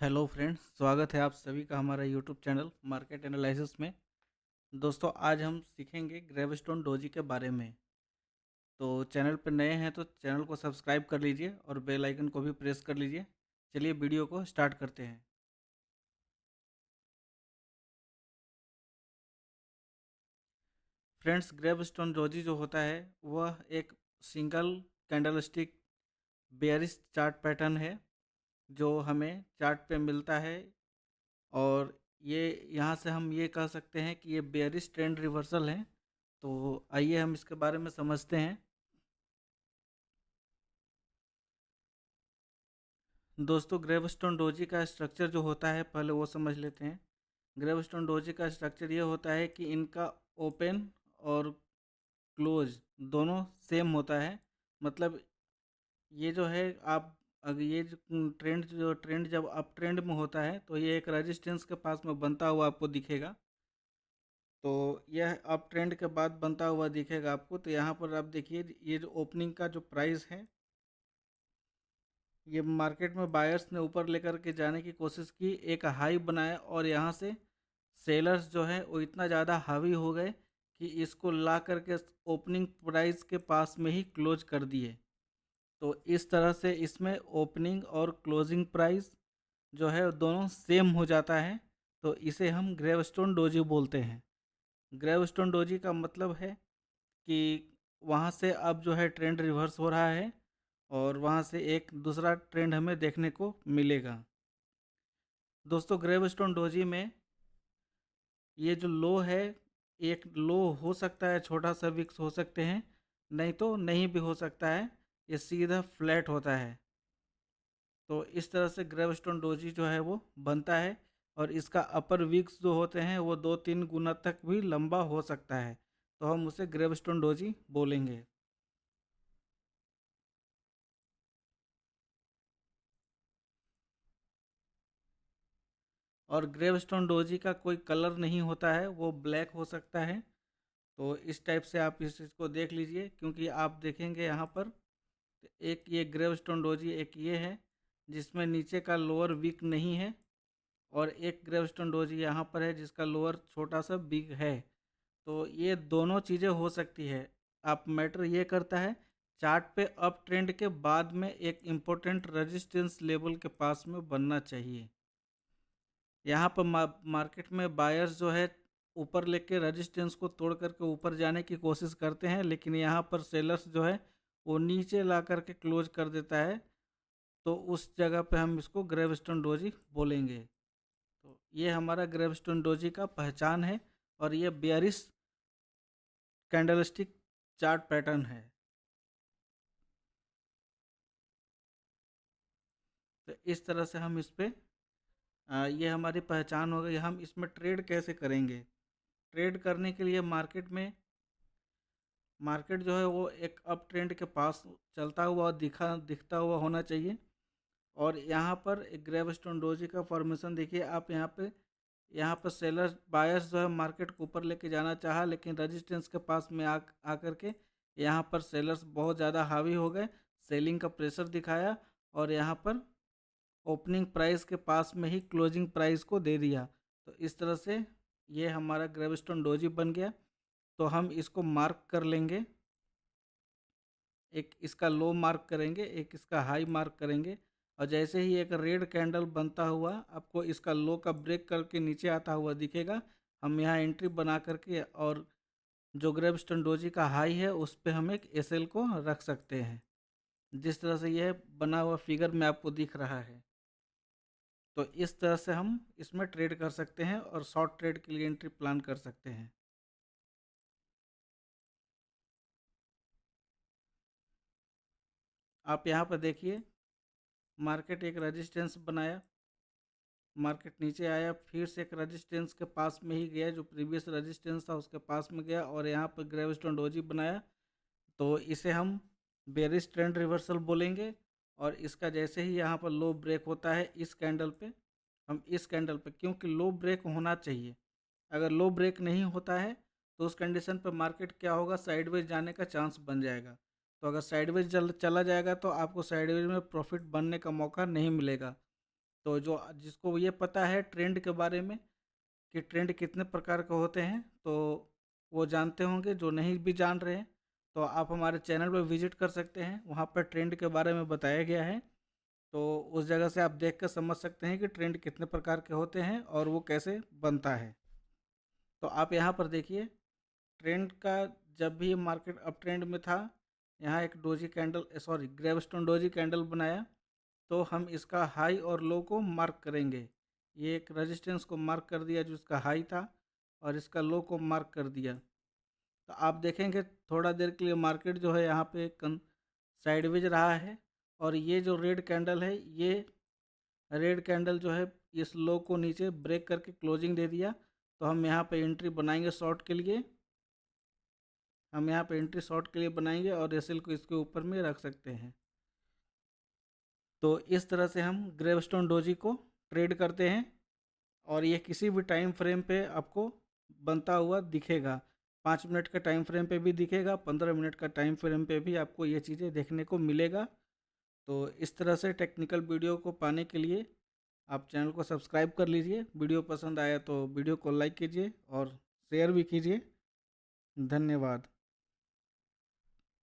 Hello friends, स्वागत है आप सभी का हमारा यूट्यूब चैनल मार्केट एनालिसिस में। दोस्तों, आज हम सीखेंगे ग्रेवस्टोन डोजी के बारे में। तो चैनल पर नए हैं तो चैनल को सब्सक्राइब कर लीजिए और बेल आइकन को भी प्रेस कर लीजिए। चलिए वीडियो को स्टार्ट करते हैं। फ्रेंड्स, ग्रेवस्टोन डोजी जो होता है वह एक single candlestick bearish chart pattern है जो हमें चार्ट पे मिलता है। और ये यहाँ से हम ये कह सकते हैं कि ये बेयरिश ट्रेंड रिवर्सल है। तो आइए हम इसके बारे में समझते हैं। दोस्तों, ग्रेवस्टोन डोजी का स्ट्रक्चर जो होता है पहले वो समझ लेते हैं। ग्रेवस्टोन डोजी का स्ट्रक्चर ये होता है कि इनका ओपन और क्लोज दोनों सेम होता है। मतलब ये जो है, आप अगर ये ट्रेंड जब अप ट्रेंड में होता है तो ये एक रेजिस्टेंस के पास में बनता हुआ आपको दिखेगा। तो यह अप ट्रेंड के बाद बनता हुआ दिखेगा आपको। तो यहाँ पर आप देखिए, ये जो ओपनिंग का जो प्राइस है, ये मार्केट में बायर्स ने ऊपर लेकर के जाने की कोशिश की, एक हाई बनाया और यहाँ से सेलर्स जो है वो इतना ज़्यादा हावी हो गए कि इसको ला करके ओपनिंग प्राइस के पास में ही क्लोज कर दिए। तो इस तरह से इसमें ओपनिंग और क्लोजिंग प्राइस जो है दोनों सेम हो जाता है। तो इसे हम ग्रेवस्टोन डोजी बोलते हैं। ग्रेवस्टोन डोजी का मतलब है कि वहाँ से अब जो है ट्रेंड रिवर्स हो रहा है और वहाँ से एक दूसरा ट्रेंड हमें देखने को मिलेगा। दोस्तों, ग्रेवस्टोन डोजी में ये जो लो है, एक लो हो सकता है, छोटा सा विक्स हो सकते हैं, नहीं तो नहीं भी हो सकता है। ये सीधा फ्लैट होता है। तो इस तरह से ग्रेवस्टोन डोजी जो है वो बनता है। और इसका अपर विक्स जो होते हैं वो 2-3 गुना तक भी लंबा हो सकता है। तो हम उसे ग्रेवस्टोन डोजी बोलेंगे। और ग्रेवस्टोन डोजी का कोई कलर नहीं होता है, वो ब्लैक हो सकता है। तो इस टाइप से आप इस चीज़ को देख लीजिए, क्योंकि आप देखेंगे यहाँ पर एक ये ग्रेवस्टोन डोजी, एक ये है जिसमें नीचे का लोअर वीक नहीं है, और एक ग्रेवस्टोन डोजी यहाँ पर है जिसका लोअर छोटा सा बिग है। तो ये दोनों चीज़ें हो सकती है। आप मैटर ये करता है, चार्ट पे अप ट्रेंड के बाद में एक इम्पोर्टेंट रेजिस्टेंस लेवल के पास में बनना चाहिए। यहाँ पर मार्केट में बायर्स जो है ऊपर लेके रेजिस्टेंस को तोड़ करके ऊपर जाने की कोशिश करते हैं, लेकिन यहाँ पर सेलर्स जो है वो नीचे ला करके क्लोज कर देता है। तो उस जगह पे हम इसको ग्रेवस्टोन डोजी बोलेंगे। तो ये हमारा ग्रेवस्टोन डोजी का पहचान है। और ये बेयरिश कैंडलस्टिक चार्ट पैटर्न है। तो इस तरह से हम इस पे ये हमारी पहचान हो गई। हम इसमें ट्रेड कैसे करेंगे? ट्रेड करने के लिए मार्केट जो है वो एक अप ट्रेंड के पास चलता हुआ दिखता हुआ होना चाहिए। और यहाँ पर एक ग्रेवस्टोन डोजी का फॉर्मेशन देखिए आप यहाँ पर सेलर्स बायर्स जो है मार्केट को ऊपर लेके जाना चाहा, लेकिन रेजिस्टेंस के पास में आकर के यहाँ पर सेलर्स बहुत ज़्यादा हावी हो गए, सेलिंग का प्रेशर दिखाया और यहाँ पर ओपनिंग प्राइस के पास में ही क्लोजिंग प्राइस को दे दिया। तो इस तरह से ये हमारा ग्रेवस्टोन डोजी बन गया। तो हम इसको मार्क कर लेंगे, एक इसका लो मार्क करेंगे, एक इसका हाई मार्क करेंगे। और जैसे ही एक रेड कैंडल बनता हुआ आपको इसका लो का ब्रेक करके नीचे आता हुआ दिखेगा, हम यहाँ एंट्री बना करके और जो ग्रेवस्टोन डोजी का हाई है उस पे हम एक एसएल को रख सकते हैं, जिस तरह से यह बना हुआ फिगर में आपको दिख रहा है। तो इस तरह से हम इसमें ट्रेड कर सकते हैं और शॉर्ट ट्रेड के लिए एंट्री प्लान कर सकते हैं। आप यहाँ पर देखिए, मार्केट एक रेजिस्टेंस बनाया, मार्केट नीचे आया, फिर से एक रेजिस्टेंस के पास में ही गया, जो प्रीवियस रेजिस्टेंस था उसके पास में गया और यहाँ पर ग्रेवस्टोन डोजी बनाया। तो इसे हम बेरिश ट्रेंड रिवर्सल बोलेंगे। और इसका जैसे ही यहाँ पर लो ब्रेक होता है इस कैंडल पे, हम इस कैंडल पे, क्योंकि लो ब्रेक होना चाहिए, अगर लो ब्रेक नहीं होता है तो उस कंडीशन पर मार्केट क्या होगा, साइडवेज जाने का चांस बन जाएगा। तो अगर साइडवेज चला जाएगा तो आपको साइडवेज में प्रॉफिट बनने का मौका नहीं मिलेगा। तो जो जिसको ये पता है ट्रेंड के बारे में कि ट्रेंड कितने प्रकार के होते हैं, तो वो जानते होंगे। जो नहीं भी जान रहे हैं तो आप हमारे चैनल पर विजिट कर सकते हैं, वहाँ पर ट्रेंड के बारे में बताया गया है। तो उस जगह से आप देख कर समझ सकते हैं कि ट्रेंड कितने प्रकार के होते हैं और वो कैसे बनता है। तो आप यहाँ पर देखिए, ट्रेंड का जब भी मार्केट अप ट्रेंड में था, यहाँ एक doji candle, sorry gravestone doji candle बनाया, तो हम इसका हाई और लो को मार्क करेंगे। ये एक रेजिस्टेंस को मार्क कर दिया जो इसका हाई था, और इसका लो को मार्क कर दिया। तो आप देखेंगे थोड़ा देर के लिए मार्केट जो है यहाँ पे साइडवेज रहा है, और ये जो रेड कैंडल है, ये रेड कैंडल जो है इस लो को नीचे ब्रेक करके क्लोजिंग दे दिया। तो हम यहाँ पे एंट्री बनाएंगे शॉर्ट के लिए, हम यहाँ पे एंट्री शॉर्ट के लिए बनाएंगे और एसएल को इसके ऊपर में रख सकते हैं। तो इस तरह से हम ग्रेवस्टोन डोजी को ट्रेड करते हैं, और ये किसी भी टाइम फ्रेम पे आपको बनता हुआ दिखेगा। 5 मिनट का टाइम फ्रेम पे भी दिखेगा, 15 मिनट का टाइम फ्रेम पे भी आपको ये चीज़ें देखने को मिलेगा। तो इस तरह से टेक्निकल वीडियो को पाने के लिए आप चैनल को सब्सक्राइब कर लीजिए। वीडियो पसंद आया तो वीडियो को लाइक कीजिए और शेयर भी कीजिए। धन्यवाद।